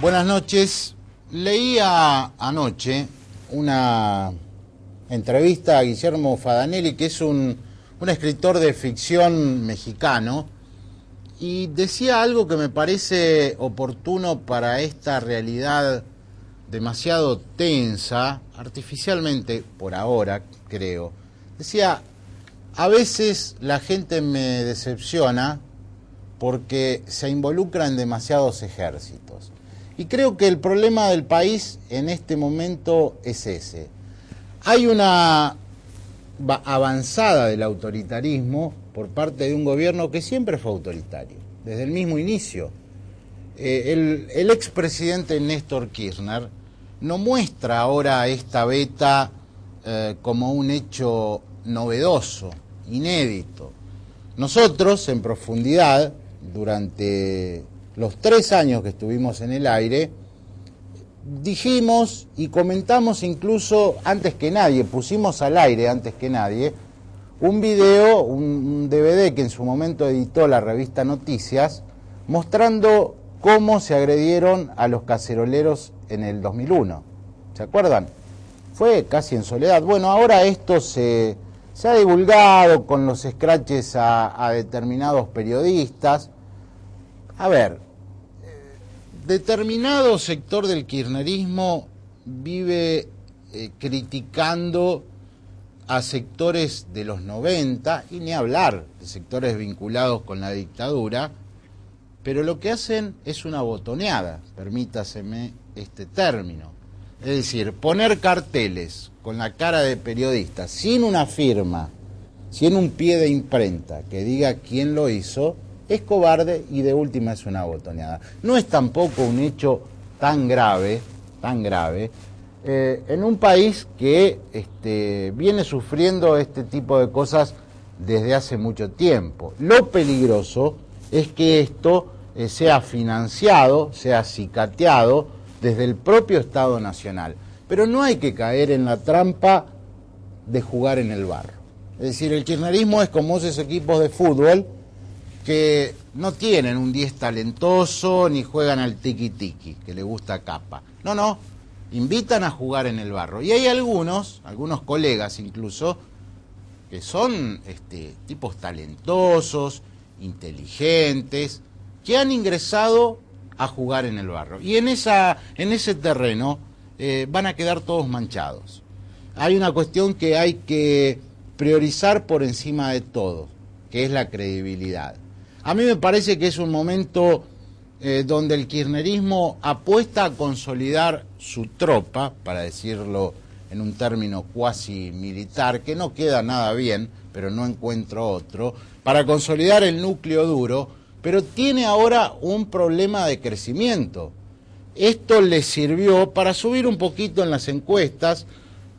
Buenas noches. Leía anoche una entrevista a Guillermo Fadanelli, que es un escritor de ficción mexicano, y decía algo que me parece oportuno para esta realidad demasiado tensa, artificialmente por ahora, creo. Decía, a veces la gente me decepciona porque se involucra en demasiados ejércitos. Y creo que el problema del país en este momento es ese. Hay una avanzada del autoritarismo por parte de un gobierno que siempre fue autoritario, desde el mismo inicio. El expresidente Néstor Kirchner no muestra ahora esta beta como un hecho novedoso, inédito. Nosotros, en profundidad, durante los 3 años que estuvimos en el aire, dijimos y comentamos incluso antes que nadie, pusimos al aire antes que nadie, un video, un DVD que en su momento editó la revista Noticias, mostrando cómo se agredieron a los caceroleros en el 2001. ¿Se acuerdan? Fue casi en soledad. Bueno, ahora esto se ha divulgado con los escraches a determinados periodistas. A ver, determinado sector del kirchnerismo vive criticando a sectores de los 90, y ni hablar de sectores vinculados con la dictadura, pero lo que hacen es una botoneada, permítaseme este término. Es decir, poner carteles con la cara de periodistas, sin una firma, sin un pie de imprenta que diga quién lo hizo, es cobarde y de última es una botoneada. No es tampoco un hecho tan grave, en un país que viene sufriendo este tipo de cosas desde hace mucho tiempo. Lo peligroso es que esto sea financiado, sea acicateado desde el propio Estado Nacional. Pero no hay que caer en la trampa de jugar en el barro. Es decir, el kirchnerismo es como esos equipos de fútbol que no tienen un 10 talentoso ni juegan al tiki-tiki, que le gusta a Capa. No, invitan a jugar en el barro. Y hay algunos colegas incluso, que son tipos talentosos, inteligentes, que han ingresado a jugar en el barro. Y en ese terreno van a quedar todos manchados. Hay una cuestión que hay que priorizar por encima de todo, que es la credibilidad. A mí me parece que es un momento donde el kirchnerismo apuesta a consolidar su tropa, para decirlo en un término cuasi militar, que no queda nada bien, pero no encuentro otro, para consolidar el núcleo duro, pero tiene ahora un problema de crecimiento. Esto le sirvió para subir un poquito en las encuestas,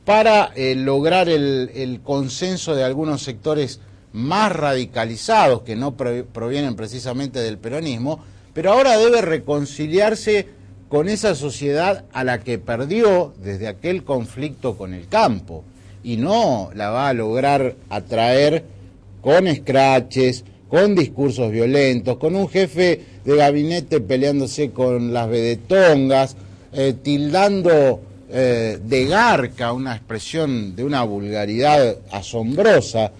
para lograr el consenso de algunos sectores más radicalizados, que no provienen precisamente del peronismo, pero ahora debe reconciliarse con esa sociedad a la que perdió desde aquel conflicto con el campo, y no la va a lograr atraer con escraches, con discursos violentos, con un jefe de gabinete peleándose con las vedetongas, tildando de garca, una expresión de una vulgaridad asombrosa,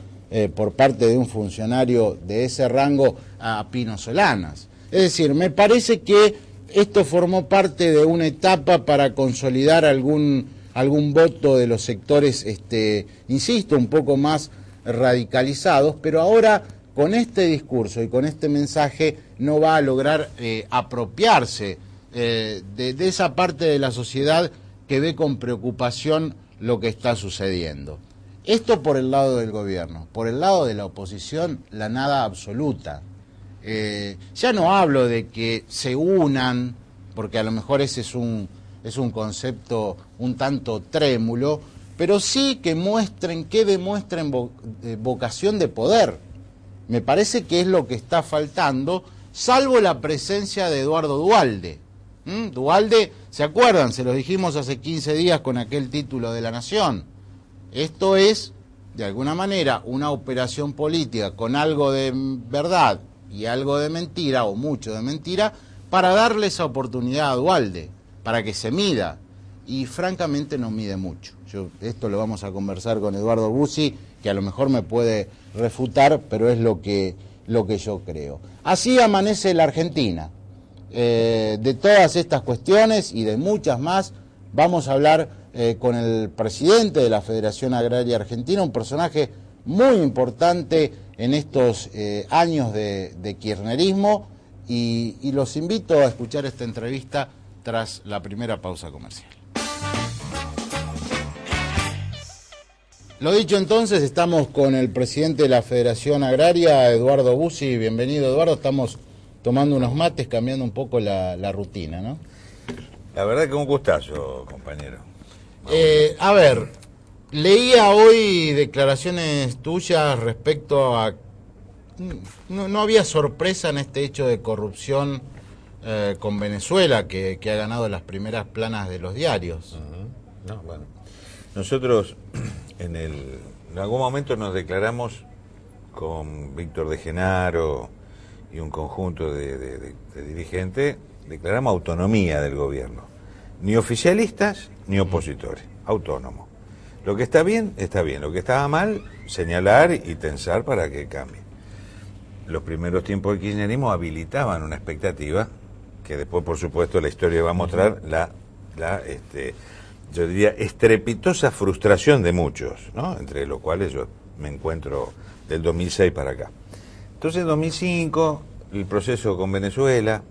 por parte de un funcionario de ese rango, a Pino Solanas. Es decir, me parece que esto formó parte de una etapa para consolidar algún voto de los sectores, insisto, un poco más radicalizados, pero ahora con este discurso y con este mensaje no va a lograr apropiarse de esa parte de la sociedad que ve con preocupación lo que está sucediendo. Esto por el lado del gobierno. Por el lado de la oposición, la nada absoluta. Ya no hablo de que se unan, porque a lo mejor ese es un concepto un tanto trémulo, pero sí que demuestren vocación de poder. Me parece que es lo que está faltando, salvo la presencia de Eduardo Duhalde. Duhalde, ¿se acuerdan? Se los dijimos hace 15 días con aquel título de La Nación. Esto es, de alguna manera, una operación política con algo de verdad y algo de mentira, o mucho de mentira, para darle esa oportunidad a Duhalde, para que se mida, y francamente no mide mucho. Esto lo vamos a conversar con Eduardo Bussi, que a lo mejor me puede refutar, pero es lo que yo creo. Así amanece la Argentina. De todas estas cuestiones y de muchas más, vamos a hablar con el presidente de la Federación Agraria Argentina, un personaje muy importante en estos años de kirchnerismo, y los invito a escuchar esta entrevista tras la primera pausa comercial. Lo dicho entonces, estamos con el presidente de la Federación Agraria, Eduardo Bussi. Bienvenido, Eduardo. Estamos tomando unos mates, cambiando un poco la rutina, ¿no? La verdad que un gustazo, compañero. A ver, leía hoy declaraciones tuyas respecto a... No había sorpresa en este hecho de corrupción con Venezuela, que ha ganado las primeras planas de los diarios. No, bueno. Nosotros en algún momento nos declaramos con Víctor de Genaro y un conjunto de dirigentes, declaramos autonomía del gobierno. Ni oficialistas ni opositores, autónomo. Lo que está bien, lo que estaba mal, señalar y tensar para que cambie. Los primeros tiempos del kirchnerismo habilitaban una expectativa, que después, por supuesto, la historia va a mostrar yo diría, estrepitosa frustración de muchos, ¿no? Entre los cuales yo me encuentro del 2006 para acá. Entonces, en 2005, el proceso con Venezuela,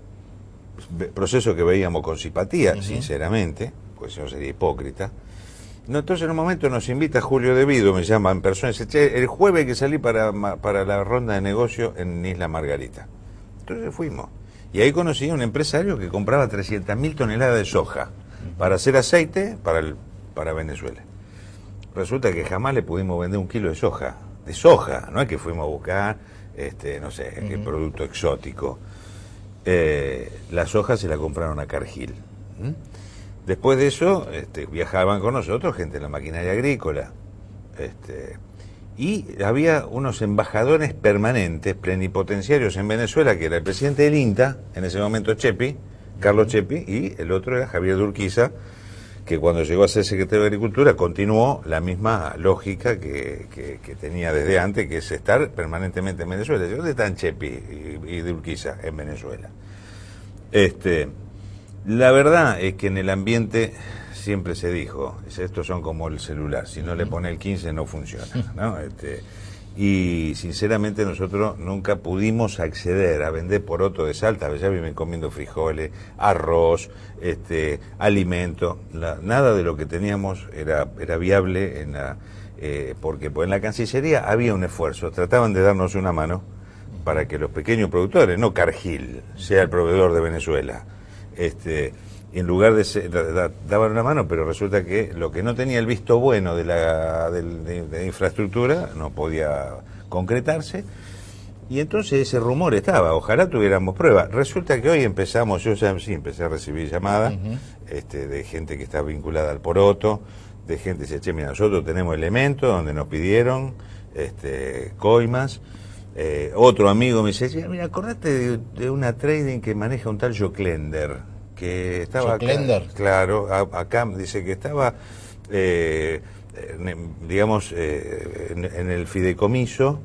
proceso que veíamos con simpatía, sinceramente, pues si no sería hipócrita. No, entonces, en un momento nos invita Julio De Vido, me llama en persona, y dice, che, el jueves hay que salí para la ronda de negocio en Isla Margarita. Entonces fuimos. Y ahí conocí a un empresario que compraba 300.000 toneladas de soja para hacer aceite para Venezuela. Resulta que jamás le pudimos vender un kilo de soja, no es que fuimos a buscar, no sé, qué producto exótico. La soja se la compraron a Cargill. Después de eso, viajaban con nosotros gente de la maquinaria agrícola, y había unos embajadores permanentes, plenipotenciarios en Venezuela, que era el presidente del INTA, en ese momento Carlos Chepi, y el otro era Javier de Urquiza, que cuando llegó a ser secretario de Agricultura continuó la misma lógica que tenía desde antes, que es estar permanentemente en Venezuela. ¿Dónde están Chepi y de Urquiza? En Venezuela. La verdad es que en el ambiente siempre se dijo, estos son como el celular, si no le pone el 15 no funciona, ¿no? Y sinceramente nosotros nunca pudimos acceder a vender poroto de Salta, ya viven comiendo frijoles, arroz, alimento, nada de lo que teníamos era viable porque en la Cancillería había un esfuerzo, trataban de darnos una mano para que los pequeños productores, no Cargill, sea el proveedor de Venezuela, en lugar de daban una mano, pero resulta que lo que no tenía el visto bueno de infraestructura no podía concretarse, y entonces ese rumor estaba, ojalá tuviéramos pruebas. Resulta que hoy empezamos, yo ya sí empecé a recibir llamadas de gente que está vinculada al poroto, de gente que dice, che, mira, nosotros tenemos elementos donde nos pidieron coimas. Otro amigo me dice, mira, acordate de una trading que maneja un tal Joclender, que estaba acá, claro, acá dice que estaba, digamos, en el fideicomiso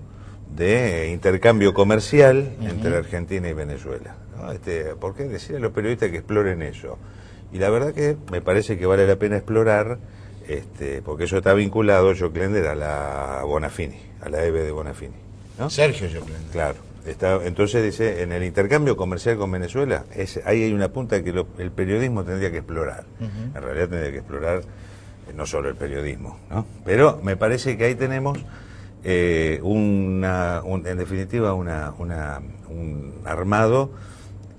de intercambio comercial entre Argentina y Venezuela, ¿no? ¿Por qué decir a los periodistas que exploren eso? Y la verdad que me parece que vale la pena explorar, porque eso está vinculado, Joclender, a la Bonafini, a la EVE de Bonafini, ¿no? Sergio Joclender. Claro. Entonces dice, en el intercambio comercial con Venezuela, ahí hay una punta que el periodismo tendría que explorar. En realidad tendría que explorar no solo el periodismo, ¿no? Pero me parece que ahí tenemos en definitiva un armado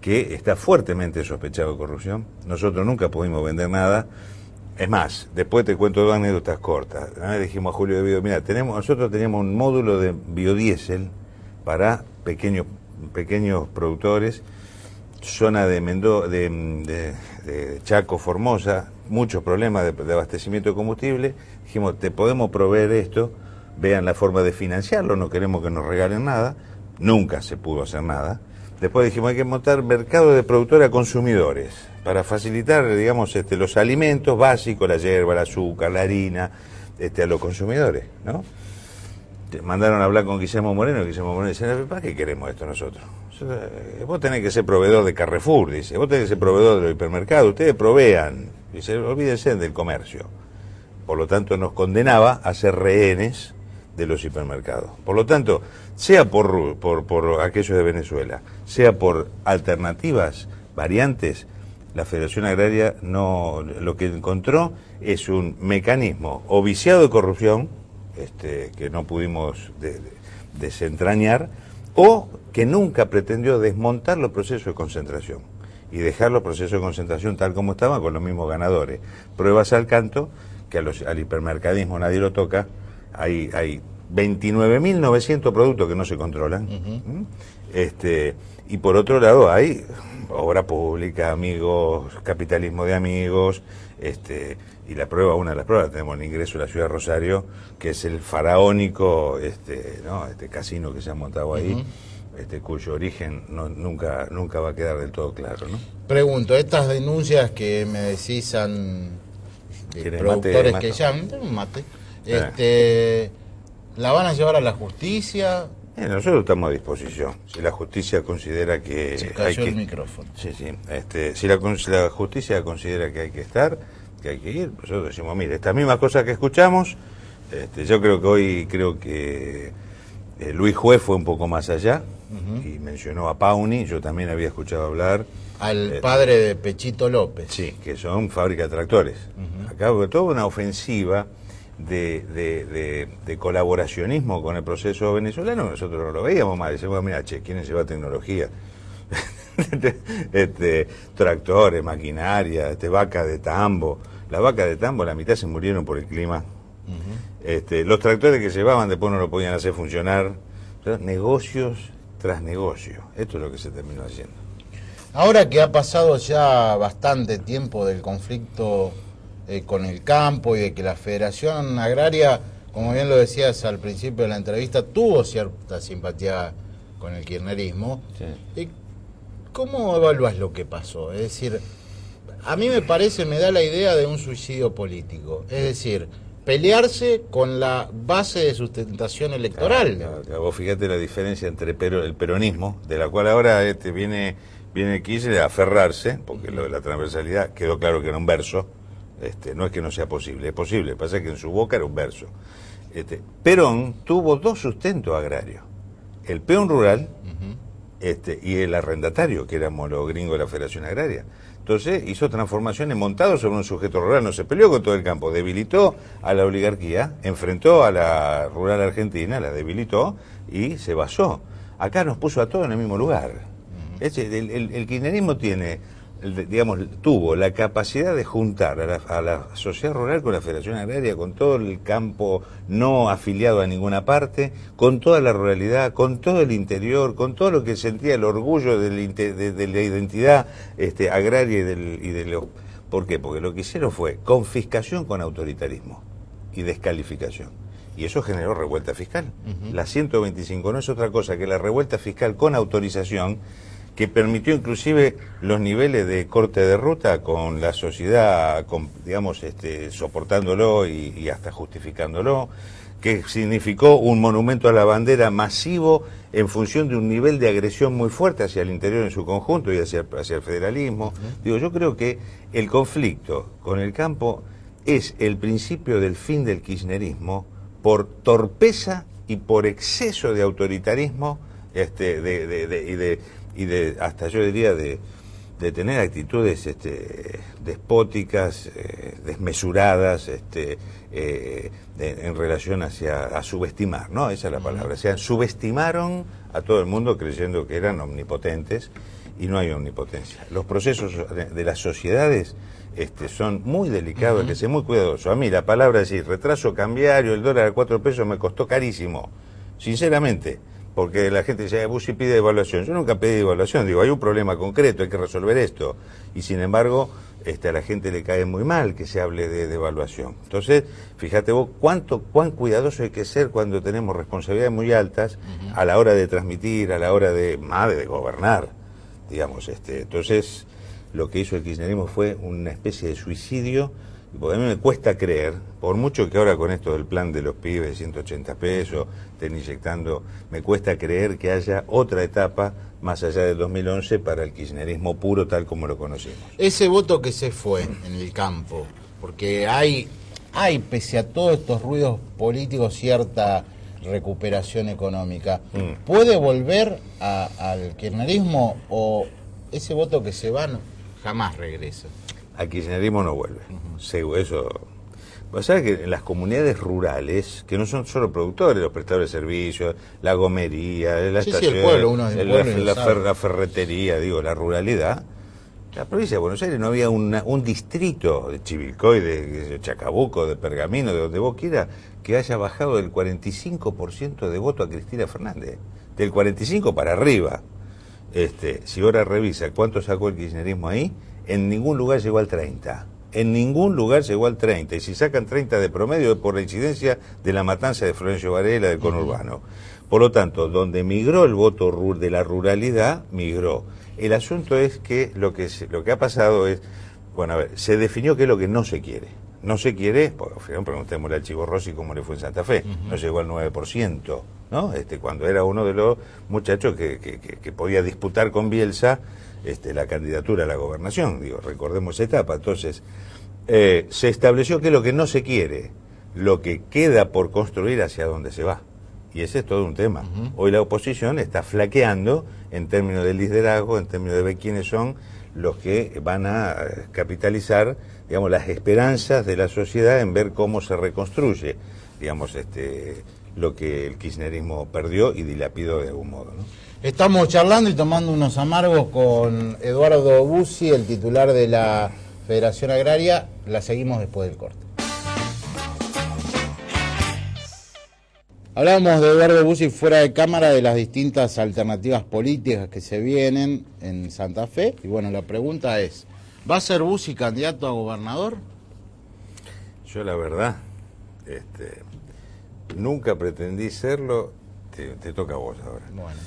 que está fuertemente sospechado de corrupción. Nosotros nunca pudimos vender nada. Es más, después te cuento dos anécdotas cortas. Dijimos a Julio De Vido, mira, nosotros teníamos un módulo de biodiesel para pequeños productores, zona de Chaco, Formosa, muchos problemas de abastecimiento de combustible. Dijimos, te podemos proveer esto, vean la forma de financiarlo, no queremos que nos regalen nada. Nunca se pudo hacer nada. Después dijimos, hay que montar mercado de productores a consumidores para facilitar, digamos, los alimentos básicos, la hierba, el azúcar, la harina, a los consumidores, ¿no? Mandaron a hablar con Guillermo Moreno, y Guillermo Moreno dice, ¿para qué queremos esto nosotros? Vos tenés que ser proveedor de Carrefour, dice, vos tenés que ser proveedor de los hipermercados, ustedes provean, dice, olvídense del comercio. Por lo tanto, nos condenaba a ser rehenes de los hipermercados. Por lo tanto, sea por aquellos de Venezuela, sea por alternativas, variantes, la Federación Agraria lo que encontró es un mecanismo o viciado de corrupción, que no pudimos desentrañar, o que nunca pretendió desmontar los procesos de concentración y dejar los procesos de concentración tal como estaban con los mismos ganadores. Pruebas al canto que al hipermercadismo nadie lo toca, hay 29.900 productos que no se controlan, y por otro lado hay obra pública, amigos, capitalismo de amigos, y la prueba, una de las pruebas, tenemos el ingreso de la ciudad de Rosario, que es el faraónico casino que se ha montado ahí, cuyo origen nunca va a quedar del todo claro, ¿no? Pregunto, estas denuncias que me decís de productores que llaman, un mate, ¿la van a llevar a la justicia? Nosotros estamos a disposición. Si la justicia considera que se cayó el micrófono. Sí. Si la justicia considera que hay que estar, que hay que ir, nosotros decimos, mire, estas mismas cosas que escuchamos, yo creo que Luis Juez fue un poco más allá y mencionó a Pauni, yo también había escuchado hablar. Al padre de Pechito López. Sí, que son fábrica de tractores. Acá hubo toda una ofensiva de colaboracionismo con el proceso venezolano, nosotros no lo veíamos mal, decíamos, mira, ¿quién lleva tecnología? Tractores, maquinaria, vaca de tambo. La vaca de tambo, la mitad se murieron por el clima. Los tractores que llevaban después no lo podían hacer funcionar. Negocios tras negocio. Esto es lo que se terminó haciendo. Ahora que ha pasado ya bastante tiempo del conflicto con el campo y de que la Federación Agraria, como bien lo decías al principio de la entrevista, tuvo cierta simpatía con el kirchnerismo, sí. ¿Cómo evalúas lo que pasó? Es decir, a mí me da la idea de un suicidio político, es decir, pelearse con la base de sustentación electoral. Claro, vos fíjate la diferencia entre el peronismo, de la cual ahora viene Kirchner a aferrarse, porque lo de la transversalidad quedó claro que era un verso. No es que no sea posible, es posible, pasa que en su boca era un verso. Perón tuvo dos sustentos agrarios, el peón rural y el arrendatario, que éramos los gringos de la Federación Agraria. Entonces hizo transformaciones montadas sobre un sujeto rural, no se peleó con todo el campo, debilitó a la oligarquía, enfrentó a la rural argentina, la debilitó y se basó. Acá nos puso a todos en el mismo lugar. El kirchnerismo tuvo la capacidad de juntar a la sociedad rural con la Federación Agraria, con todo el campo no afiliado a ninguna parte, con toda la ruralidad, con todo el interior, con todo lo que sentía el orgullo de la identidad agraria ¿Por qué? Porque lo que hicieron fue confiscación con autoritarismo y descalificación. Y eso generó revuelta fiscal. La 125 no es otra cosa que la revuelta fiscal con autorización, que permitió inclusive los niveles de corte de ruta con la sociedad, soportándolo y hasta justificándolo, que significó un monumento a la bandera masivo en función de un nivel de agresión muy fuerte hacia el interior en su conjunto y hacia el federalismo. Yo creo que el conflicto con el campo es el principio del fin del kirchnerismo por torpeza y por exceso de autoritarismo hasta yo diría de tener actitudes despóticas, desmesuradas, en relación a subestimar, ¿no? Esa es la palabra. O sea, subestimaron a todo el mundo creyendo que eran omnipotentes y no hay omnipotencia. Los procesos de las sociedades son muy delicados, hay que ser muy cuidadosos. A mí la palabra retraso cambiario, el dólar a 4 pesos me costó carísimo, sinceramente. porque la gente dice, Bussi pide evaluación. Yo nunca pedí evaluación, digo, hay un problema concreto, hay que resolver esto. Y sin embargo, a la gente le cae muy mal que se hable de evaluación. Entonces, fíjate vos cuán cuidadoso hay que ser cuando tenemos responsabilidades muy altas a la hora de transmitir, a la hora de gobernar, digamos. Entonces, lo que hizo el kirchnerismo fue una especie de suicidio, porque a mí me cuesta creer, por mucho que ahora con esto del plan de los pibes de 180 pesos, estén inyectando, me cuesta creer que haya otra etapa más allá del 2011 para el kirchnerismo puro tal como lo conocimos. Ese voto que se fue en el campo, porque hay pese a todos estos ruidos políticos, cierta recuperación económica, ¿puede volver al kirchnerismo o ese voto que se va jamás regresa? Al kirchnerismo no vuelve. Eso. Vos sabés que en las comunidades rurales, que no son solo productores, los prestadores de servicios, la gomería, la estación, el pueblo, uno es del pueblo la ferretería, digo, la ruralidad, la provincia de Buenos Aires no había un distrito de Chivilcoy, de Chacabuco, de Pergamino, de donde vos quieras, que haya bajado del 45% de voto a Cristina Fernández. Del 45 para arriba. Si ahora revisa cuánto sacó el kirchnerismo ahí, en ningún lugar llegó al 30. En ningún lugar llegó al 30. Y si sacan 30 de promedio es por la incidencia de la matanza de Florencio Varela del conurbano. Por lo tanto, donde migró el voto de la ruralidad, migró. El asunto es que lo que ha pasado es, bueno, a ver, se definió qué es lo que no se quiere. No se quiere, por ejemplo, preguntémosle al Chivo Rossi cómo le fue en Santa Fe. No llegó al 9%, ¿no? Cuando era uno de los muchachos que podía disputar con Bielsa la candidatura a la gobernación, digo, recordemos esa etapa. Entonces, se estableció que es lo que no se quiere, lo que queda por construir hacia dónde se va. Y ese es todo un tema. Hoy la oposición está flaqueando en términos de liderazgo, en términos de ver quiénes son los que van a capitalizar, digamos, las esperanzas de la sociedad en ver cómo se reconstruye, digamos, lo que el kirchnerismo perdió y dilapidó de algún modo, ¿no? Estamos charlando y tomando unos amargos con Eduardo Bussi, el titular de la Federación Agraria. La seguimos después del corte. Hablábamos de Eduardo Bussi fuera de cámara de las distintas alternativas políticas que se vienen en Santa Fe. Y bueno, la pregunta es, ¿va a ser Bussi candidato a gobernador? Yo la verdad, nunca pretendí serlo, te toca a vos ahora. Bueno,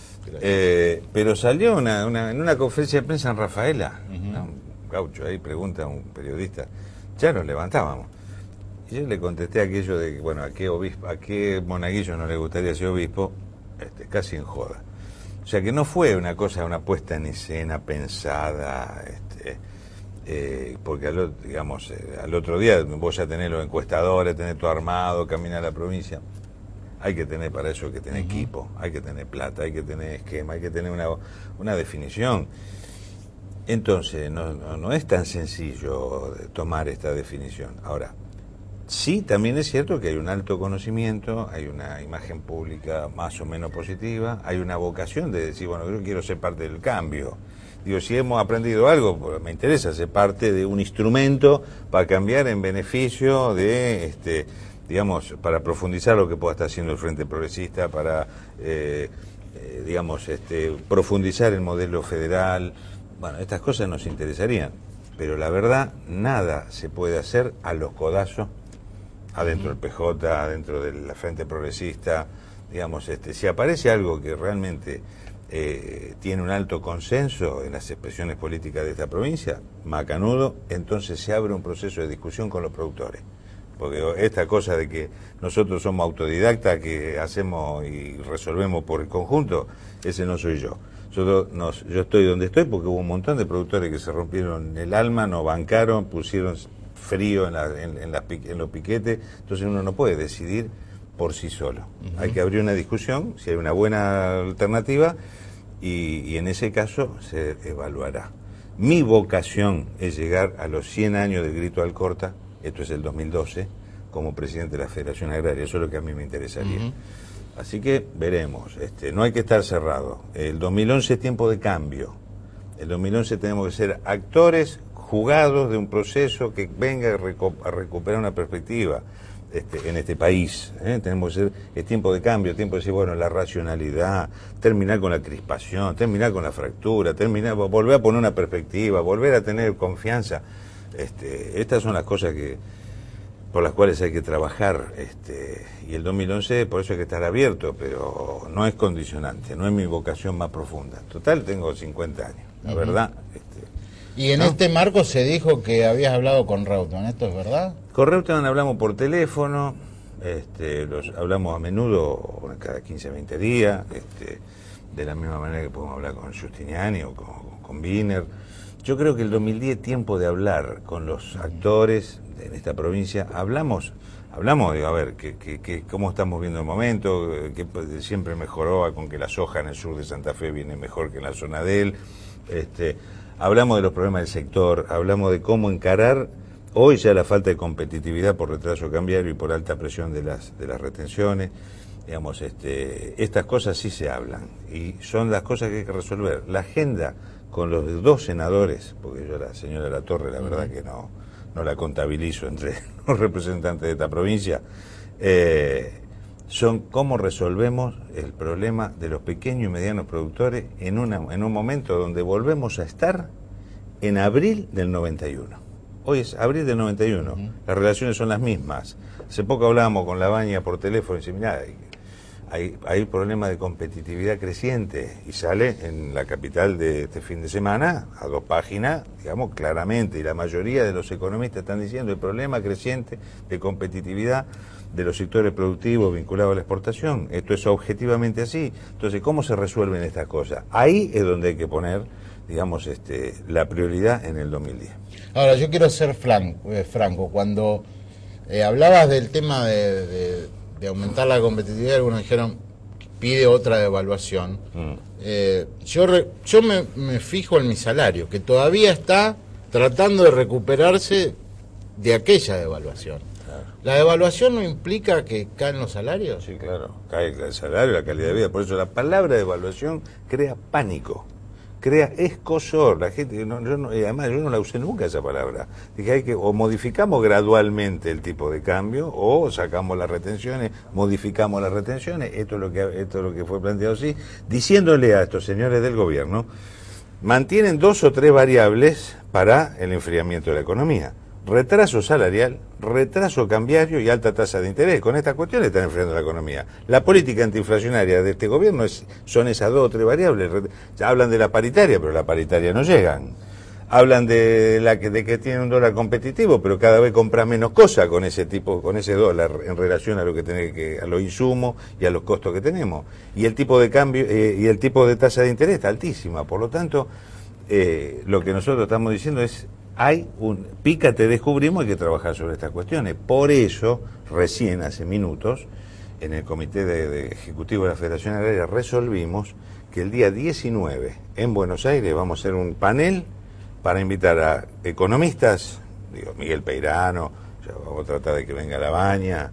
pero salió en una conferencia de prensa en Rafaela, ¿no? Un gaucho ahí pregunta a un periodista, ya nos levantábamos. Y yo le contesté aquello de, bueno, a qué monaguillo no le gustaría ser obispo, casi en joda. O sea que no fue una cosa, puesta en escena pensada, porque al otro día vos ya tenés los encuestadores, tenés todo armado, caminar a la provincia. Hay que tener para eso, hay que tener equipo, hay que tener plata, hay que tener esquema, hay que tener una definición. Entonces, no es tan sencillo tomar esta definición. Ahora, sí, también es cierto que hay un alto conocimiento, hay una imagen pública más o menos positiva, hay una vocación de decir, bueno, yo quiero ser parte del cambio. Digo, si hemos aprendido algo, pues me interesa ser parte de un instrumento para cambiar en beneficio de, digamos, para profundizar lo que pueda estar haciendo el Frente Progresista, para, profundizar el modelo federal. Bueno, estas cosas nos interesarían, pero la verdad, nada se puede hacer a los codazos, adentro del PJ, adentro del Frente Progresista, digamos, si aparece algo que realmente tiene un alto consenso en las expresiones políticas de esta provincia, macanudo, entonces se abre un proceso de discusión con los productores. Porque esta cosa de que nosotros somos autodidactas, que hacemos y resolvemos por el conjunto, ese no soy yo. Yo estoy donde estoy porque hubo un montón de productores que se rompieron el alma, nos bancaron, pusieron frío en los piquetes, entonces uno no puede decidir por sí solo. Hay que abrir una discusión, si hay una buena alternativa, y en ese caso se evaluará. Mi vocación es llegar a los 100 años del Grito Alcorta, esto es el 2012, como presidente de la Federación Agraria, eso es lo que a mí me interesaría. Así que veremos, no hay que estar cerrado. El 2011 es tiempo de cambio. El 2011 tenemos que ser actores jugados de un proceso que venga a recuperar una perspectiva. en este país. Tenemos que ser, es tiempo de cambio, tiempo de decir, bueno, la racionalidad, terminar con la crispación, terminar con la fractura, volver a poner una perspectiva, volver a tener confianza. Estas son las cosas por las cuales hay que trabajar, y el 2011 por eso hay que estar abierto, pero no es condicionante, no es mi vocación más profunda. Total, tengo 50 años, la verdad. Y en este marco se dijo que habías hablado con Reutemann, ¿esto es verdad? Con Reutemann hablamos por teléfono, hablamos a menudo, cada 15, 20 días, de la misma manera que podemos hablar con Giustiniani o con Wiener. Yo creo que el 2010 es tiempo de hablar con los actores en esta provincia. Hablamos, digo, a ver, cómo estamos viendo el momento, que siempre mejoró con que la soja en el sur de Santa Fe viene mejor que en la zona de él. Hablamos de los problemas del sector, hablamos de cómo encarar hoy ya la falta de competitividad por retraso cambiario y por alta presión de las retenciones. Digamos, estas cosas sí se hablan y son las cosas que hay que resolver. La agenda con los dos senadores, porque yo la señora Latorre la verdad que no la contabilizo entre los representantes de esta provincia, son cómo resolvemos el problema de los pequeños y medianos productores en un momento donde volvemos a estar en abril del 91. Hoy es abril del 91, las relaciones son las mismas. Hace poco hablábamos con Labaña por teléfono y dice, mirá, hay problemas de competitividad creciente, y sale en la capital de este fin de semana, a 2 páginas, digamos, claramente, y la mayoría de los economistas están diciendo el problema creciente de competitividad de los sectores productivos vinculados a la exportación. Esto es objetivamente así. Entonces, ¿cómo se resuelven estas cosas? Ahí es donde hay que poner, digamos, la prioridad en el 2010. Ahora, yo quiero ser franco. Cuando hablabas del tema de aumentar la competitividad, algunos dijeron pide otra devaluación. Yo me fijo en mi salario, que todavía está tratando de recuperarse de aquella devaluación. Claro. ¿La devaluación no implica que caen los salarios? Sí, claro, cae el salario, la calidad de vida. Por eso la palabra devaluación crea pánico, crea escozor. La gente, además yo no la usé nunca esa palabra. Dije, o modificamos gradualmente el tipo de cambio, o sacamos las retenciones, modificamos las retenciones. Esto es lo que fue planteado así, diciéndole a estos señores del gobierno, mantienen 2 o 3 variables para el enfriamiento de la economía: retraso salarial, retraso cambiario y alta tasa de interés. Con estas cuestiones están enfriando la economía. La política antiinflacionaria de este gobierno son esas 2 o 3 variables. Ya hablan de la paritaria, pero la paritaria no llegan. Hablan de que tienen un dólar competitivo, pero cada vez compras menos cosas con ese dólar en relación a lo a los insumos y a los costos que tenemos. Y el tipo de cambio y el tipo de tasa de interés está altísima. Por lo tanto, lo que nosotros estamos diciendo es, pícate, descubrimos, hay que trabajar sobre estas cuestiones. Por eso, recién hace minutos, en el Comité de Ejecutivo de la Federación Agraria resolvimos que el día 19 en Buenos Aires vamos a hacer un panel para invitar a economistas, Miguel Peirano, vamos a tratar de que venga Labaña,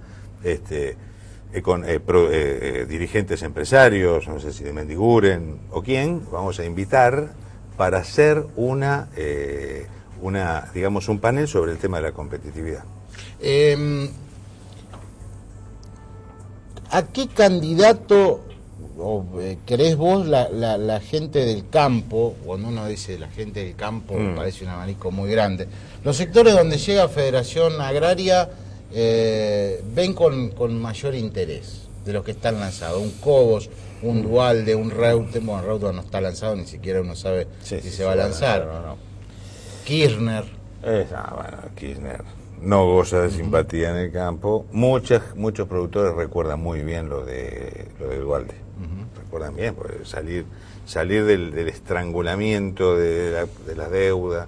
dirigentes empresarios, no sé si de Mendiguren o quién, vamos a invitar para hacer digamos, un panel sobre el tema de la competitividad. ¿A qué candidato querés vos la gente del campo? Cuando uno dice la gente del campo, parece un abanico muy grande. Los sectores donde llega Federación Agraria ven con mayor interés de los que están lanzados. Un Cobos, un Dualde, un Reutemann. Bueno, Reutemann no está lanzado, ni siquiera uno sabe si se va a lanzar. No. Kirchner. Kirchner no goza de simpatía en el campo. Muchos productores recuerdan muy bien lo de Dualde. Recuerdan bien, porque salir del estrangulamiento de la deuda.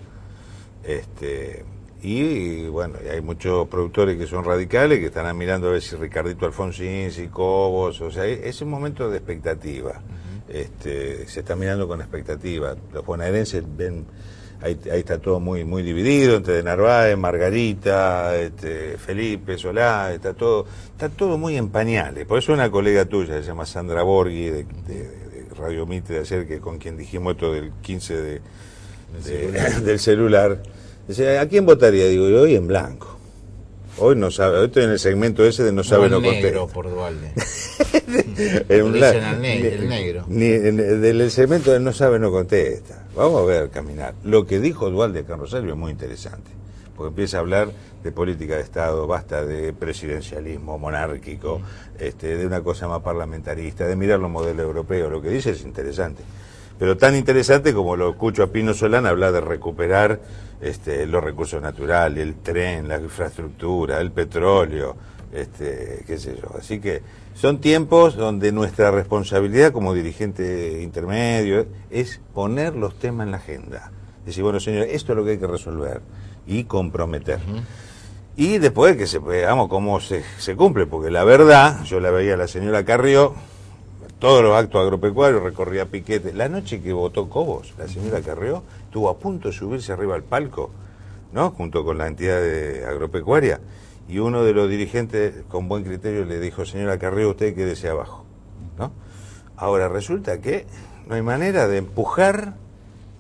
Y bueno, hay muchos productores que son radicales, que están mirando a ver si Ricardito Alfonsín, si Cobos, o sea, es un momento de expectativa. Se está mirando con expectativa. Los bonaerenses ven. Ahí está todo muy dividido entre de Narváez, Margarita, Felipe, Solá, está todo muy en pañales. Por eso una colega tuya, se llama Sandra Borghi, de Radio Mitre de ayer, que con quien dijimos esto del 15 del celular, dice, ¿a quién votaría? Digo, yo hoy en blanco. Hoy no sabe, hoy estoy en el segmento ese de no sabe, no contesta. Negro por Dualde. El negro. Del segmento de no sabe, no contesta. Vamos a ver caminar. Lo que dijo Dualde acá en Rosario es muy interesante, porque empieza a hablar de política de Estado, basta de presidencialismo monárquico, de una cosa más parlamentarista, de mirar los modelos europeos. Lo que dice es interesante, pero tan interesante como lo escucho a Pino Solana hablar de recuperar los recursos naturales, el tren, la infraestructura, el petróleo, qué sé yo. Así que son tiempos donde nuestra responsabilidad como dirigente intermedio es poner los temas en la agenda. Decir, bueno, señores, esto es lo que hay que resolver y comprometer. Y después que veamos cómo se cumple, porque la verdad, yo la veía a la señora Carrió, todos los actos agropecuarios, recorría piquete. La noche que votó Cobos, la señora Carrió estuvo a punto de subirse arriba al palco, ¿no? Junto con la entidad agropecuaria, y uno de los dirigentes con buen criterio le dijo, señora Carrió, usted quédese abajo, ¿no? Ahora resulta que no hay manera de empujar,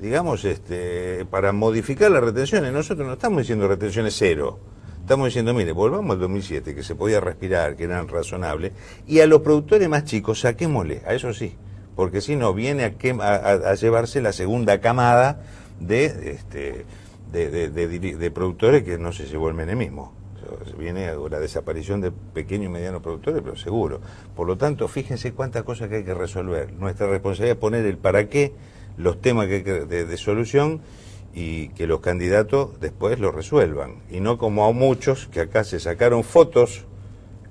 digamos, para modificar las retenciones. Nosotros no estamos diciendo retenciones cero. Estamos diciendo, mire, volvamos al 2007, que se podía respirar, que eran razonables, y a los productores más chicos saquémosle, a eso sí, porque si no viene a llevarse la segunda camada de productores que no se llevó el menemismo. Viene la desaparición de pequeños y medianos productores, pero seguro. Por lo tanto, fíjense cuántas cosas que hay que resolver. Nuestra responsabilidad es poner el para qué, los temas que hay de solución, y que los candidatos después lo resuelvan. Y no como a muchos que acá se sacaron fotos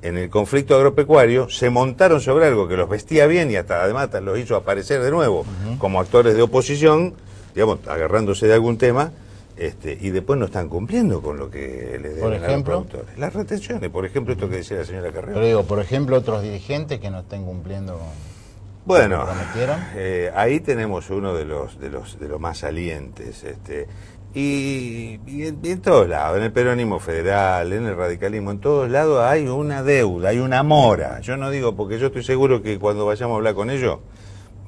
en el conflicto agropecuario, se montaron sobre algo que los vestía bien y hasta además los hizo aparecer de nuevo como actores de oposición, digamos, agarrándose de algún tema, y después no están cumpliendo con lo que les deben a los productores. Las retenciones, por ejemplo, esto que decía la señora Carrera. Pero digo, por ejemplo, otros dirigentes que no estén cumpliendo con... Bueno, ahí tenemos uno de los más salientes, y en todos lados, en el peronismo federal, en el radicalismo, en todos lados hay una deuda, hay una mora. Yo no digo, porque yo estoy seguro que cuando vayamos a hablar con ellos,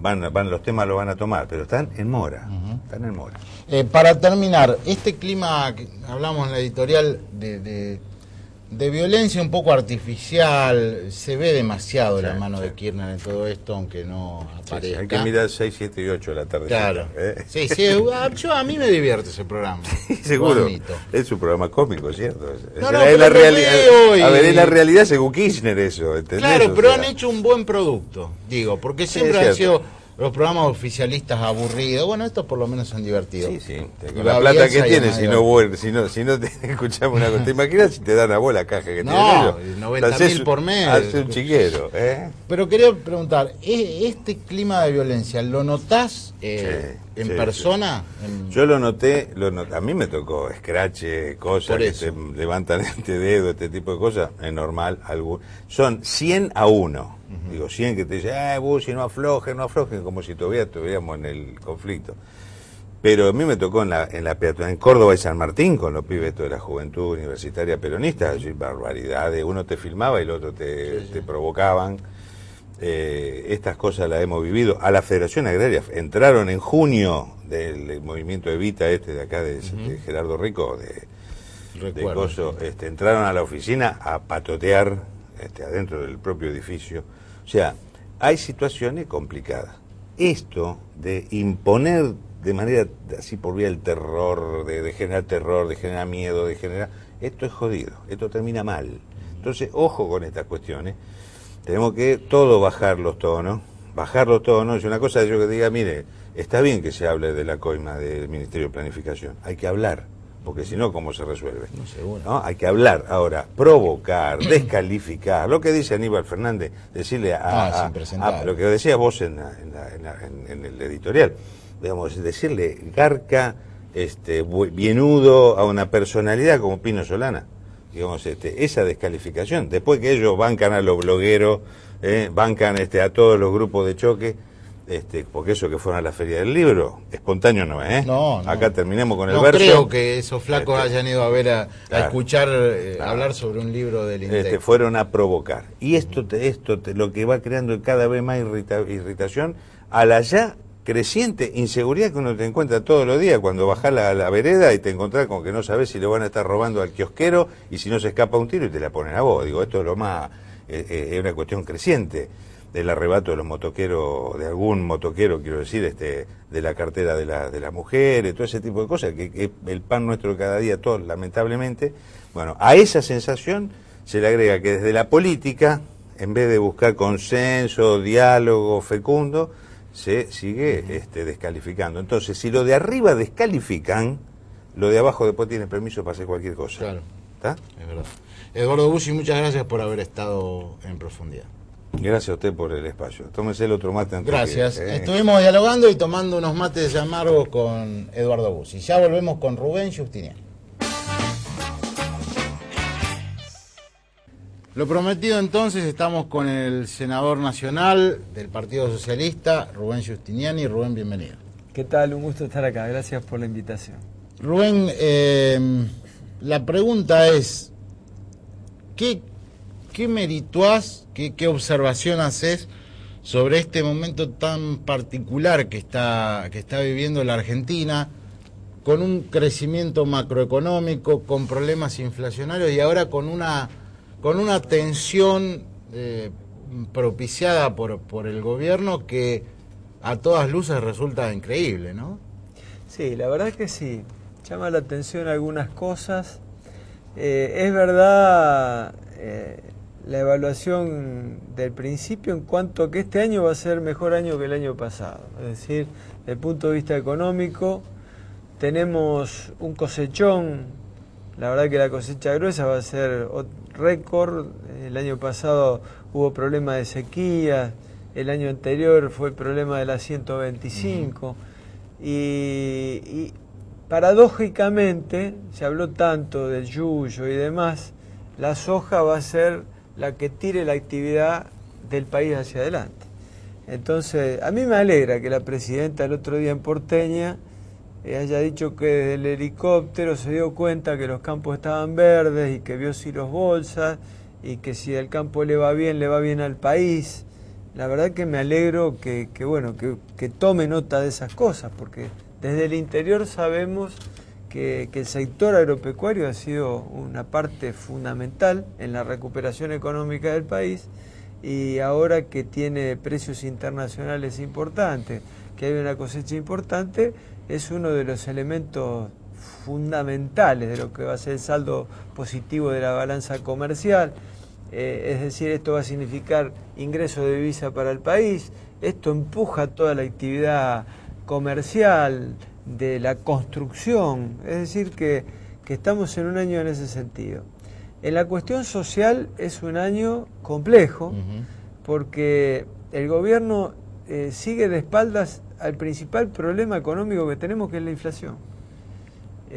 los temas los van a tomar, pero están en mora, están en mora. Para terminar, este clima que hablamos en la editorial de violencia un poco artificial, se ve demasiado la mano de Kirchner en todo esto, aunque no aparezca. Hay que mirar 6, 7 y 8 de la tarde. Claro. Sí, a mí me divierte ese programa. Seguro. Es un programa cómico, ¿cierto? Es la realidad. A ver, es la realidad según Kirchner eso, ¿entendés? Claro, pero han hecho un buen producto, digo, porque siempre han sido los programas oficialistas aburridos. Bueno, estos por lo menos son divertidos. Sí. Con la plata que tienes, si no te escuchamos una cosa, ¿te imaginas si te dan a vos la caja que tienen ellos? 90.000 por mes. Hace un chiquero, Pero quería preguntar, ¿este clima de violencia lo notás en persona? Yo lo noté, a mí me tocó escrache, cosas que se levantan este dedo, este tipo de cosas, es normal. Son 100 a 1. Digo, 100 que te dicen, Bussi, no aflojen, como si todavía estuviéramos en el conflicto. Pero a mí me tocó en Córdoba y San Martín, con los pibes de la juventud universitaria peronista, barbaridades, uno te filmaba y el otro te provocaban. Estas cosas las hemos vivido. A la Federación Agraria entraron en junio del movimiento Evita de acá, de Gerardo Rico, entraron a la oficina a patotear adentro del propio edificio. O sea, hay situaciones complicadas. Esto de imponer de manera así por vía del terror, de generar miedo, esto es jodido, esto termina mal. Entonces, ojo con estas cuestiones. Tenemos que todo bajar los tonos. Y una cosa yo que diga, mire, está bien que se hable de la coima del Ministerio de Planificación, hay que hablar, porque si no, ¿cómo se resuelve? No, seguro. ¿No? Hay que hablar. Ahora, provocar, descalificar, lo que dice Aníbal Fernández, decirle a lo que decías vos en el editorial, digamos, decirle garca, bienudo a una personalidad como Pino Solana, digamos, esa descalificación, después que ellos bancan a los blogueros, bancan a todos los grupos de choque, porque eso que fueron a la Feria del Libro, espontáneo no es, No. Acá terminemos con el verso. No creo que esos flacos hayan ido a ver a escuchar hablar sobre un libro del INTEC. Fueron a provocar. Y esto lo que va creando cada vez más irritación a la ya creciente inseguridad que uno te encuentra todos los días cuando bajás la vereda y te encontrás con que no sabes si le van a estar robando al kiosquero y si no se escapa un tiro y te la ponen a vos. Digo, esto es lo más, es una cuestión creciente del arrebato de los motoqueros, de algún motoquero, quiero decir, de la cartera de la mujer, todo ese tipo de cosas, que el pan nuestro de cada día, todo, lamentablemente. Bueno, a esa sensación se le agrega que desde la política, en vez de buscar consenso, diálogo fecundo, se sigue descalificando. Entonces, si lo de arriba descalifican, lo de abajo después tiene permiso para hacer cualquier cosa. Claro. ¿Está? Es verdad. Eduardo Bussi, muchas gracias por haber estado en profundidad. Gracias a usted por el espacio. Tómese el otro mate antes. Gracias. Estuvimos dialogando y tomando unos mates amargos con Eduardo Bussi. Ya volvemos con Rubén Giustiniani. Lo prometido entonces, estamos con el senador nacional del Partido Socialista, Rubén Giustiniani. Rubén, bienvenido. ¿Qué tal? Un gusto estar acá. Gracias por la invitación. Rubén, la pregunta es, ¿qué merituás, qué observación haces sobre este momento tan particular que está viviendo la Argentina, con un crecimiento macroeconómico, con problemas inflacionarios y ahora con una tensión propiciada por el gobierno que a todas luces resulta increíble, ¿no? Sí, la verdad que sí. Llama la atención algunas cosas. Es verdad la evaluación del principio en cuanto a que este año va a ser mejor año que el año pasado. Es decir, desde el punto de vista económico, tenemos un cosechón. La verdad que la cosecha gruesa va a ser récord. El año pasado hubo problemas de sequía, el año anterior fue el problema de la 125. Y paradójicamente, se habló tanto del yuyo y demás, la soja va a ser la que tire la actividad del país hacia adelante. Entonces, a mí me alegra que la presidenta el otro día en Porteña haya dicho que desde el helicóptero se dio cuenta que los campos estaban verdes y que vio silos bolsas y que si el campo le va bien al país. La verdad que me alegro que tome nota de esas cosas, porque desde el interior sabemos que el sector agropecuario ha sido una parte fundamental en la recuperación económica del país, y ahora que tiene precios internacionales importantes, que hay una cosecha importante, es uno de los elementos fundamentales de lo que va a ser el saldo positivo de la balanza comercial. Es decir, esto va a significar ingreso de divisa para el país, esto empuja toda la actividad comercial, de la construcción, es decir que estamos en un año en ese sentido. En la cuestión social es un año complejo, porque el gobierno sigue de espaldas al principal problema económico que tenemos, que es la inflación.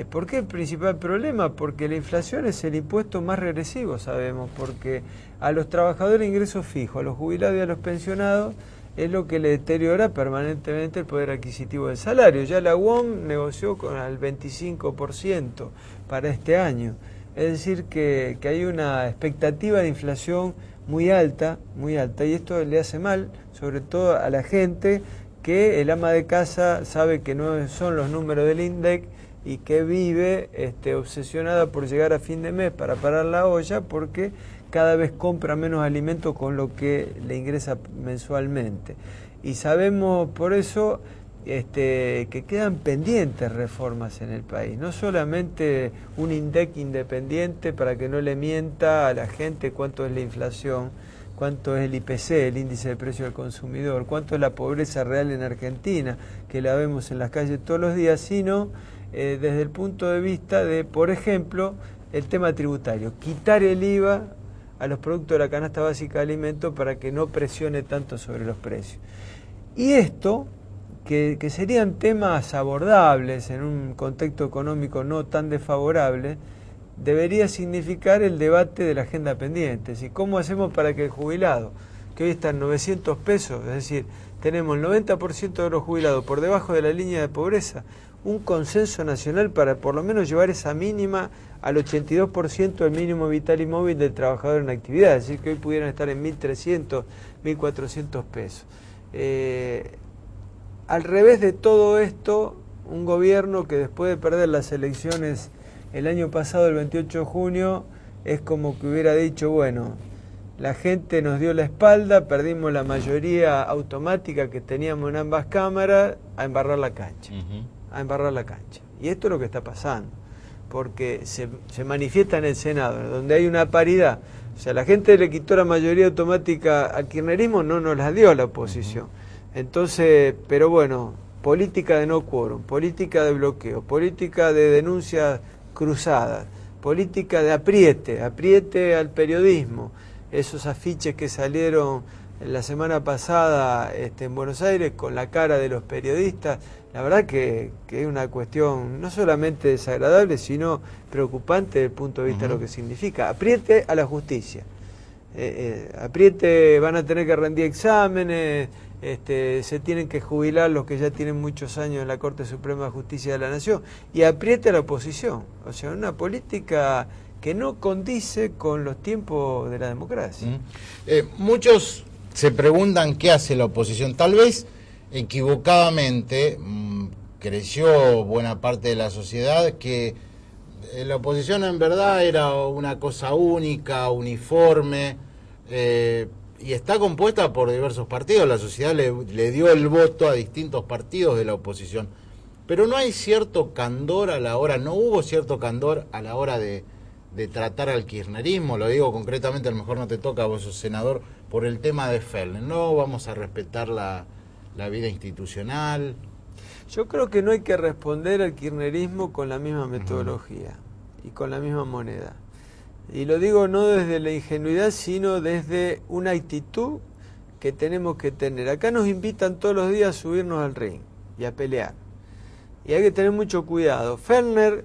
¿Por qué el principal problema? Porque la inflación es el impuesto más regresivo, sabemos, porque a los trabajadores de ingresos fijos, a los jubilados y a los pensionados, es lo que le deteriora permanentemente el poder adquisitivo del salario. Ya la UOM negoció con el 25% para este año. Es decir, que hay una expectativa de inflación muy alta, y esto le hace mal, sobre todo a la gente que el ama de casa sabe que no son los números del INDEC y que vive obsesionada por llegar a fin de mes para parar la olla, porque cada vez compra menos alimento con lo que le ingresa mensualmente. Y sabemos por eso que quedan pendientes reformas en el país, no solamente un INDEC independiente para que no le mienta a la gente cuánto es la inflación, cuánto es el IPC, el índice de precio del consumidor, cuánto es la pobreza real en Argentina, que la vemos en las calles todos los días, sino desde el punto de vista de, por ejemplo, el tema tributario, quitar el IVA a los productos de la canasta básica de alimentos para que no presione tanto sobre los precios. Y esto, que serían temas abordables en un contexto económico no tan desfavorable, debería significar el debate de la agenda pendiente. ¿Y cómo hacemos para que el jubilado, que hoy está en 900 pesos, es decir, tenemos el 90% de los jubilados por debajo de la línea de pobreza, un consenso nacional para por lo menos llevar esa mínima al 82% del mínimo vital y móvil del trabajador en actividad, es decir, que hoy pudieran estar en 1.300, 1.400 pesos. al revés de todo esto, un gobierno que después de perder las elecciones el año pasado, el 28 de junio, es como que hubiera dicho, bueno, la gente nos dio la espalda, perdimos la mayoría automática que teníamos en ambas cámaras, a embarrar la cancha. A embarrar la cancha. Y esto es lo que está pasando, porque se manifiesta en el Senado, donde hay una paridad. O sea, la gente le quitó la mayoría automática al kirchnerismo, no nos la dio a la oposición. Entonces, pero bueno, política de no quórum, política de bloqueo, política de denuncias cruzadas, política de apriete al periodismo. Esos afiches que salieron la semana pasada en Buenos Aires con la cara de los periodistas, la verdad que es una cuestión no solamente desagradable, sino preocupante desde el punto de vista de lo que significa. Apriete a la justicia. Apriete, van a tener que rendir exámenes, se tienen que jubilar los que ya tienen muchos años en la Corte Suprema de Justicia de la Nación, y apriete a la oposición. O sea, una política que no condice con los tiempos de la democracia. Muchos se preguntan qué hace la oposición. Tal vez equivocadamente creció buena parte de la sociedad que la oposición en verdad era una cosa única, uniforme, y está compuesta por diversos partidos. La sociedad le dio el voto a distintos partidos de la oposición, pero no hay cierto candor a la hora, no hubo cierto candor a la hora de tratar al kirchnerismo. Lo digo concretamente, a lo mejor no te toca, vos sos senador, por el tema de Fellner. No vamos a respetar la vida institucional. Yo creo que no hay que responder al kirchnerismo con la misma metodología y con la misma moneda. Y lo digo no desde la ingenuidad, sino desde una actitud que tenemos que tener. Acá nos invitan todos los días a subirnos al ring y a pelear. Y hay que tener mucho cuidado. Fellner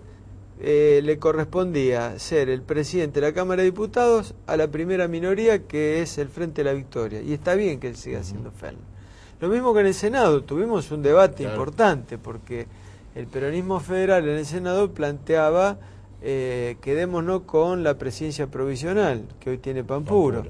le correspondía ser el presidente de la Cámara de Diputados a la primera minoría, que es el Frente de la Victoria. Y está bien que él siga siendo Fellner. Lo mismo que en el Senado, tuvimos un debate importante, porque el peronismo federal en el Senado planteaba quedémonos con la presidencia provisional, que hoy tiene Pampuro.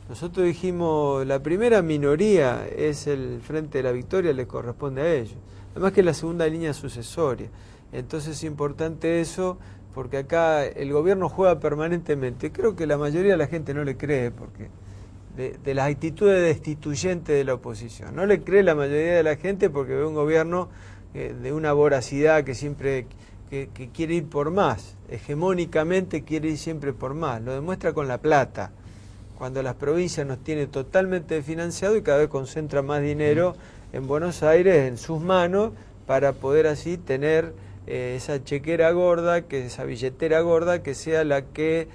Nosotros dijimos, la primera minoría es el Frente de la Victoria, le corresponde a ellos. Además que es la segunda línea sucesoria. Entonces es importante eso, porque acá el gobierno juega permanentemente. Creo que la mayoría de la gente no le cree, porque de las actitudes destituyentes de la oposición. No le cree la mayoría de la gente porque ve un gobierno de una voracidad que siempre que quiere ir por más, hegemónicamente quiere ir siempre por más. Lo demuestra con la plata, cuando las provincias nos tiene totalmente financiado y cada vez concentra más dinero en Buenos Aires, en sus manos, para poder así tener esa chequera gorda, esa billetera gorda, que sea la que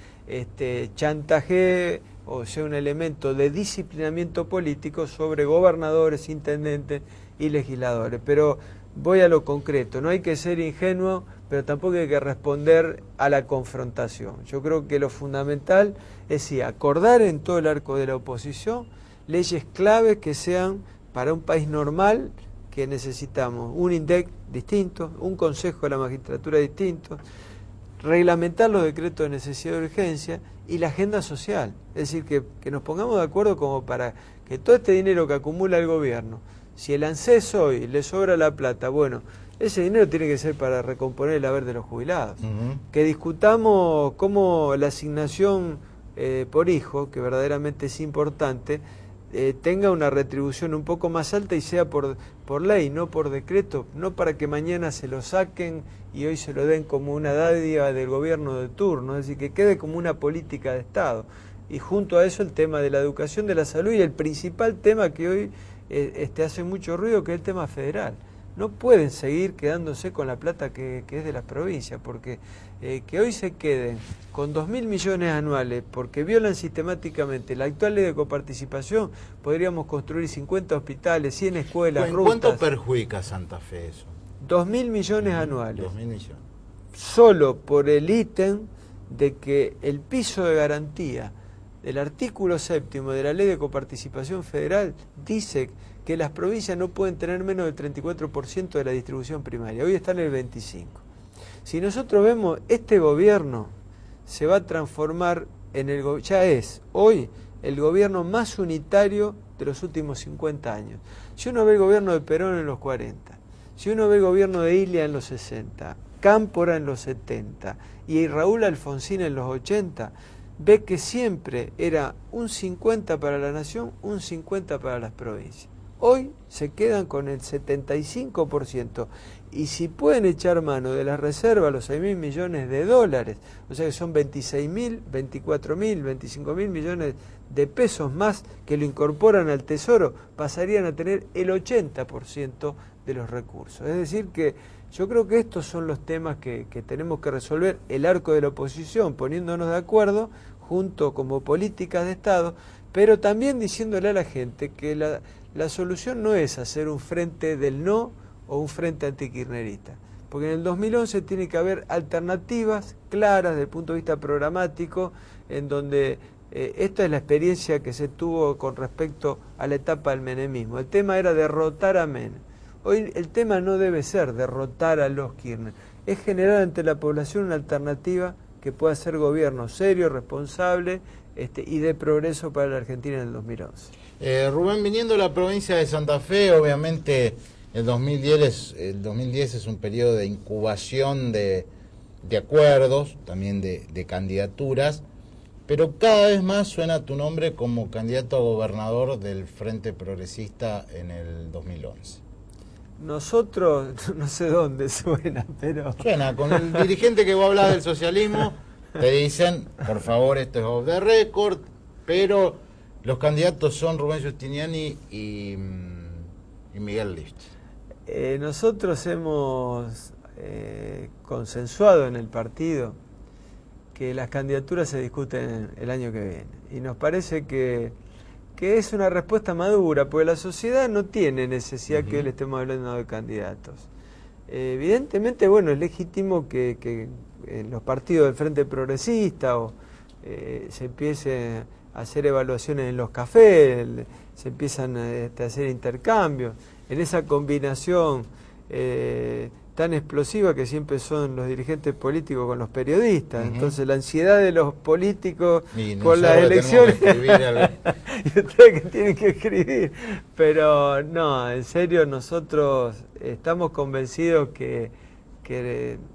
chantajee o sea un elemento de disciplinamiento político sobre gobernadores, intendentes y legisladores. Pero voy a lo concreto, no hay que ser ingenuo, pero tampoco hay que responder a la confrontación. Yo creo que lo fundamental es sí, acordar en todo el arco de la oposición leyes claves que sean para un país normal, que necesitamos un INDEC distinto, un Consejo de la Magistratura distinto, reglamentar los decretos de necesidad de urgencia y la agenda social. Es decir, que nos pongamos de acuerdo como para que todo este dinero que acumula el gobierno, si el ANSES hoy le sobra la plata, bueno, ese dinero tiene que ser para recomponer el haber de los jubilados. Que discutamos cómo la asignación por hijo, que verdaderamente es importante, tenga una retribución un poco más alta y sea por ley, no por decreto, no para que mañana se lo saquen y hoy se lo den como una dádiva del gobierno de turno, es decir, que quede como una política de Estado. Y junto a eso el tema de la educación, de la salud y el principal tema que hoy hace mucho ruido, que es el tema federal. No pueden seguir quedándose con la plata que es de las provincias, porque que hoy se queden con 2.000 millones anuales porque violan sistemáticamente la actual ley de coparticipación, podríamos construir 50 hospitales, 100 escuelas, ¿En rutas. cuánto perjudica a Santa Fe eso? 2.000 millones anuales. 2.000 millones. Solo por el ítem de que el piso de garantía del artículo 7º de la ley de coparticipación federal dice que las provincias no pueden tener menos del 34% de la distribución primaria. Hoy están en el 25%. Si nosotros vemos, este gobierno se va a transformar en ya es hoy el gobierno más unitario de los últimos 50 años. Si uno ve el gobierno de Perón en los 40, si uno ve el gobierno de Ilia en los 60, Cámpora en los 70 y Raúl Alfonsín en los 80, ve que siempre era un 50 para la nación, un 50 para las provincias. Hoy se quedan con el 75%, y si pueden echar mano de las reservas, los 6.000 millones de dólares, o sea que son 26.000, 24.000, 25.000 millones de pesos más que lo incorporan al Tesoro, pasarían a tener el 80% de los recursos. Es decir que yo creo que estos son los temas que tenemos que resolver el arco de la oposición, poniéndonos de acuerdo, junto como políticas de Estado, pero también diciéndole a la gente que la solución no es hacer un frente del no o un frente antikirchnerista, porque en el 2011 tiene que haber alternativas claras desde el punto de vista programático, en donde esta es la experiencia que se tuvo con respecto a la etapa del menemismo. El tema era derrotar a Menem. Hoy el tema no debe ser derrotar a los Kirchner, es generar ante la población una alternativa que pueda ser gobierno serio, responsable y de progreso para la Argentina en el 2011. Rubén, viniendo de la provincia de Santa Fe, obviamente el 2010 es un periodo de incubación de acuerdos, también de candidaturas, pero cada vez más suena tu nombre como candidato a gobernador del Frente Progresista en el 2011. Nosotros, no sé dónde suena, pero... Suena, con el dirigente que vos hablas del socialismo, te dicen, por favor, esto es off the record, pero los candidatos son Rubén Giustiniani y Miguel Lift. Nosotros hemos consensuado en el partido que las candidaturas se discuten el año que viene. Y nos parece que es una respuesta madura, porque la sociedad no tiene necesidad que hoy le estemos hablando de candidatos. Evidentemente, bueno, es legítimo que en los partidos del Frente Progresista se empiece a hacer evaluaciones en los cafés, se empiezan a hacer intercambios, en esa combinación tan explosiva que siempre son los dirigentes políticos con los periodistas. Entonces la ansiedad de los políticos por las elecciones y ustedes que tienen que escribir, pero no, en serio nosotros estamos convencidos que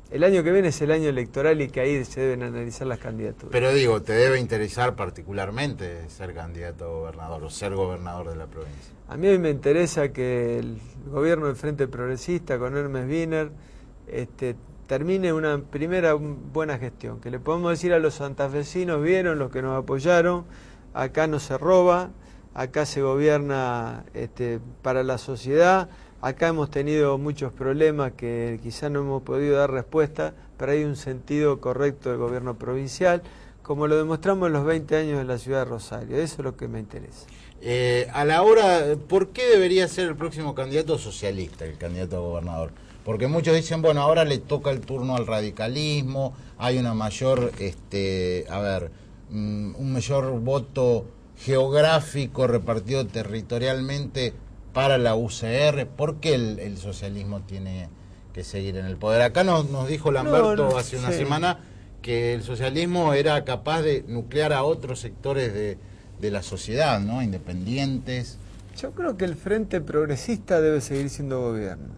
el año que viene es el año electoral y que ahí se deben analizar las candidaturas. Pero digo, ¿te debe interesar particularmente ser candidato a gobernador o ser gobernador de la provincia? A mí me interesa que el gobierno del Frente Progresista con Hermes Wiener termine una primera buena gestión, que le podemos decir a los santafesinos, vieron los que nos apoyaron, acá no se roba, acá se gobierna para la sociedad. Acá hemos tenido muchos problemas que quizá no hemos podido dar respuesta, pero hay un sentido correcto del gobierno provincial, como lo demostramos en los 20 años de la ciudad de Rosario. Eso es lo que me interesa. A la hora, ¿por qué debería ser el próximo candidato socialista, el candidato a gobernador? Porque muchos dicen, bueno, ahora le toca el turno al radicalismo, hay una mayor, un mayor voto geográfico repartido territorialmente para la UCR. ¿Por qué el socialismo tiene que seguir en el poder? Acá nos dijo Lamberto hace una semana que el socialismo era capaz de nuclear a otros sectores de la sociedad, ¿no? Independientes. Yo creo que el Frente Progresista debe seguir siendo gobierno.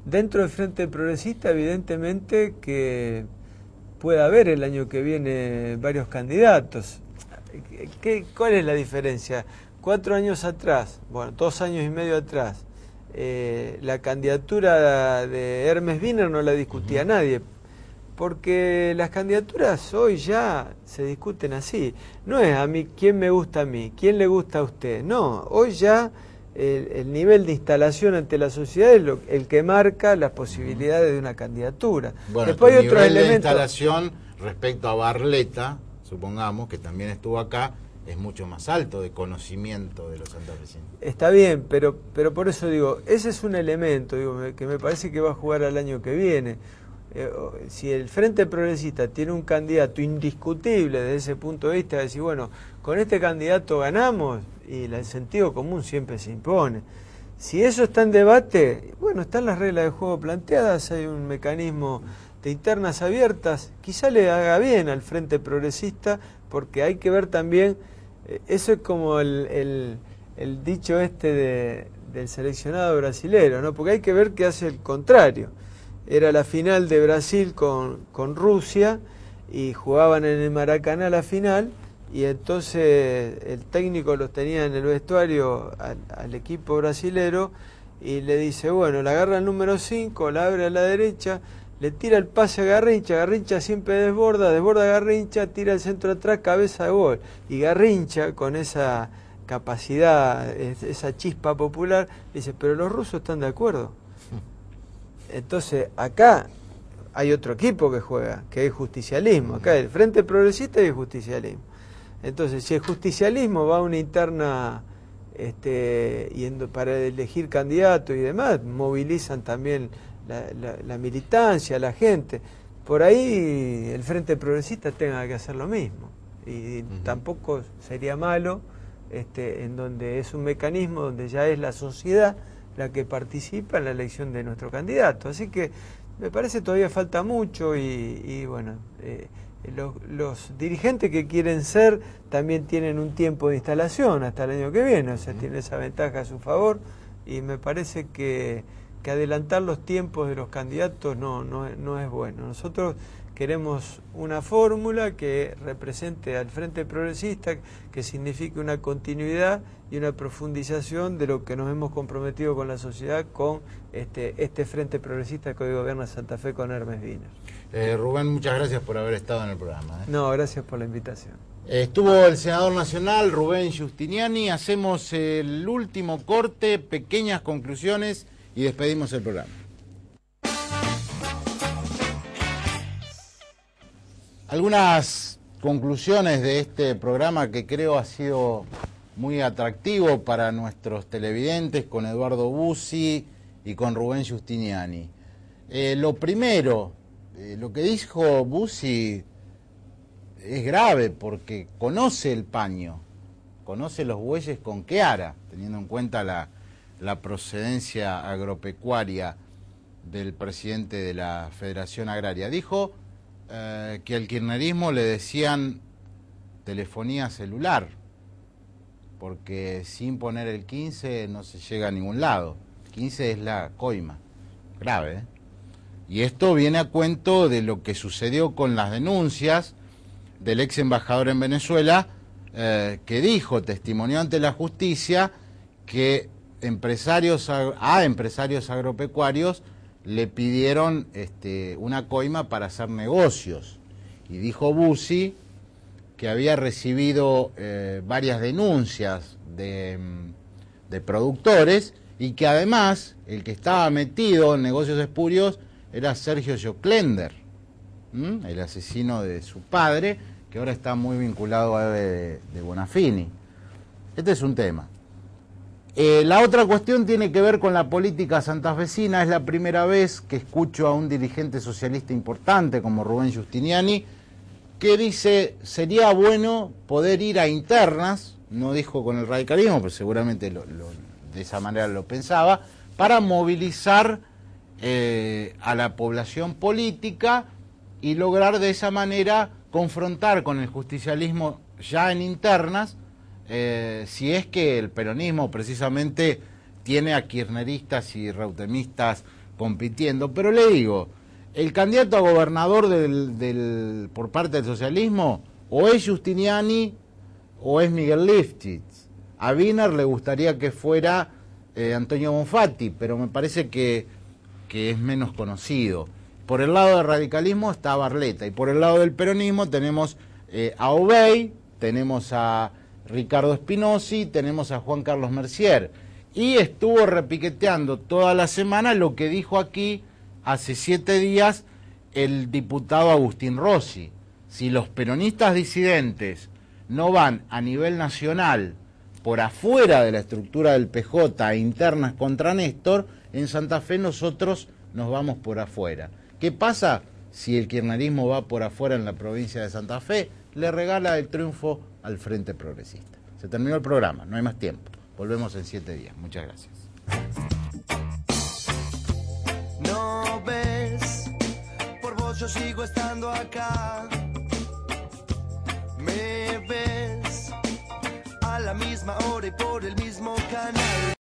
Dentro del Frente Progresista, evidentemente que puede haber el año que viene varios candidatos. ¿Cuál es la diferencia? 4 años atrás, 2 años y medio atrás, la candidatura de Hermes Wiener no la discutía nadie, porque las candidaturas hoy ya se discuten así. No es a mí, quién me gusta a mí, quién le gusta a usted. No, hoy ya el nivel de instalación ante la sociedad es el que marca las posibilidades de una candidatura. Bueno, después hay otros elementos de instalación respecto a Barletta, supongamos, que también estuvo acá, es mucho más alto de conocimiento de los santafesinos. Está bien, pero por eso digo, ese es un elemento que me parece que va a jugar al año que viene. Si el Frente Progresista tiene un candidato indiscutible desde ese punto de vista, de decir, bueno, con este candidato ganamos, y el sentido común siempre se impone. Si eso está en debate, bueno, están las reglas de juego planteadas, hay un mecanismo de internas abiertas, quizá le haga bien al Frente Progresista, porque hay que ver también, eso es como el el dicho del seleccionado brasilero, ¿no? Porque hay que ver que hace el contrario. Era la final de Brasil con Rusia y jugaban en el Maracaná la final, y entonces el técnico los tenía en el vestuario al equipo brasilero y le dice, bueno, la agarra el número 5, la abre a la derecha, le tira el pase a Garrincha, Garrincha siempre desborda a Garrincha, tira el centro atrás, cabeza de gol. Y Garrincha, con esa capacidad, esa chispa popular, dice, pero los rusos están de acuerdo. Entonces, acá hay otro equipo que juega, que es justicialismo. Acá el Frente Progresista y el justicialismo. Entonces, si el justicialismo va a una interna para elegir candidatos y demás, movilizan también la militancia, la gente. Por ahí el Frente Progresista tenga que hacer lo mismo. Y tampoco sería malo, en donde es un mecanismo donde ya es la sociedad la que participa en la elección de nuestro candidato. Así que me parece todavía falta mucho y bueno, los dirigentes que quieren ser también tienen un tiempo de instalación hasta el año que viene, o sea, tienen esa ventaja a su favor, y me parece que adelantar los tiempos de los candidatos no es bueno. Nosotros queremos una fórmula que represente al Frente Progresista, que signifique una continuidad y una profundización de lo que nos hemos comprometido con la sociedad, con este Frente Progresista que hoy gobierna Santa Fe con Hermes Wiener. Rubén, muchas gracias por haber estado en el programa. No, gracias por la invitación. Estuvo el senador nacional Rubén Giustiniani. Hacemos el último corte, pequeñas conclusiones y despedimos el programa. Algunas conclusiones de este programa que creo ha sido muy atractivo para nuestros televidentes, con Eduardo Bussi y con Rubén Giustiniani. Lo primero, lo que dijo Bussi es grave porque conoce el paño, conoce los bueyes con qué ara, teniendo en cuenta la procedencia agropecuaria del presidente de la Federación Agraria. Dijo que al kirchnerismo le decían telefonía celular, porque sin poner el 15 no se llega a ningún lado. 15 es la coima, grave, ¿eh? Y esto viene a cuento de lo que sucedió con las denuncias del ex embajador en Venezuela, que dijo, testimonió ante la justicia, que empresarios agropecuarios le pidieron una coima para hacer negocios. Y dijo Bussi que había recibido varias denuncias de productores, y que además el que estaba metido en negocios espurios era Sergio Joclender, el asesino de su padre, que ahora está muy vinculado a Eve de Bonafini. Este es un tema. La otra cuestión tiene que ver con la política santafesina. Es la primera vez que escucho a un dirigente socialista importante como Rubén Giustiniani, que dice, sería bueno poder ir a internas, no dijo con el radicalismo, pero seguramente de esa manera lo pensaba, para movilizar a la población política y lograr de esa manera confrontar con el justicialismo ya en internas, si es que el peronismo precisamente tiene a kirchneristas y reutemistas compitiendo. Pero le digo, el candidato a gobernador por parte del socialismo o es Giustiniani o es Miguel Lifchitz. A Wiener le gustaría que fuera Antonio Bonfatti, pero me parece que es menos conocido. Por el lado del radicalismo está Barletta, y por el lado del peronismo tenemos a Obey, tenemos a Ricardo Spinozzi, tenemos a Juan Carlos Mercier. Y estuvo repiqueteando toda la semana lo que dijo aquí hace 7 días el diputado Agustín Rossi. Si los peronistas disidentes no van a nivel nacional por afuera de la estructura del PJ a internas contra Néstor, en Santa Fe nosotros nos vamos por afuera. ¿Qué pasa si el kirchnerismo va por afuera en la provincia de Santa Fe? Le regala el triunfo al Frente Progresista. Se terminó el programa, no hay más tiempo. Volvemos en 7 días. Muchas gracias. No ves, por vos yo sigo estando acá. Me ves a la misma misma hora y por el mismo canal.